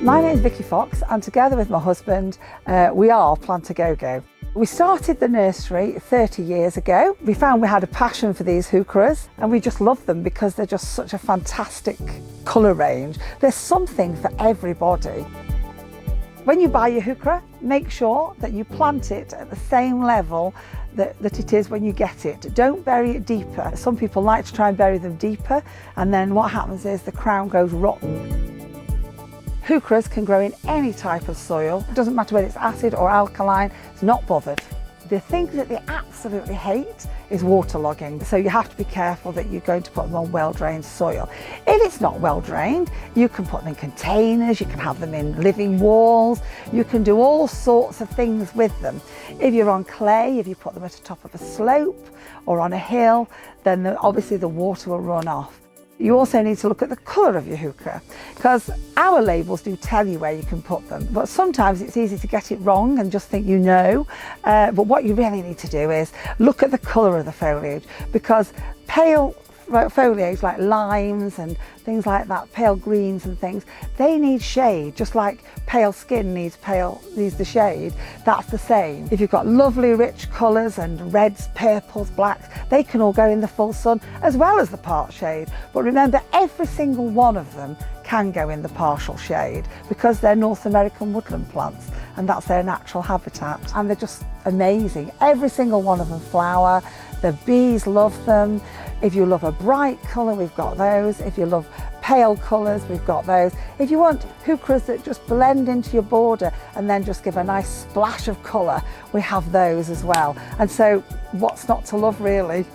My name is Vicky Fox, and together with my husband, we are Plantagogo. We started the nursery 30 years ago. We found we had a passion for these Heucheras, and we just love them because they're just such a fantastic colour range. There's something for everybody. When you buy your Heuchera, make sure that you plant it at the same level that it is when you get it. Don't bury it deeper. Some people like to try and bury them deeper, and then what happens is the crown goes rotten. Heucheras can grow in any type of soil. It doesn't matter whether it's acid or alkaline, it's not bothered. The thing that they absolutely hate is waterlogging. So you have to be careful that you're going to put them on well-drained soil. If it's not well-drained, you can put them in containers, you can have them in living walls, you can do all sorts of things with them. If you're on clay, if you put them at the top of a slope or on a hill, then obviously the water will run off. You also need to look at the colour of your Heuchera, because our labels do tell you where you can put them, but sometimes it's easy to get it wrong and just think you know. But what you really need to do is look at the colour of the foliage, because pale foliage like limes and things like that, pale greens and things, they need shade, just like pale skin needs the shade. That's the same. If you've got lovely rich colours and reds, purples, blacks, they can all go in the full sun as well as the part shade. But remember, every single one of them can go in the partial shade because they're North American woodland plants and that's their natural habitat, and they're just amazing. Every single one of them flower. The bees love them. If you love a bright colour, we've got those. If you love pale colours, we've got those. If you want Heucheras that just blend into your border and then just give a nice splash of colour, we have those as well. And so what's not to love, really?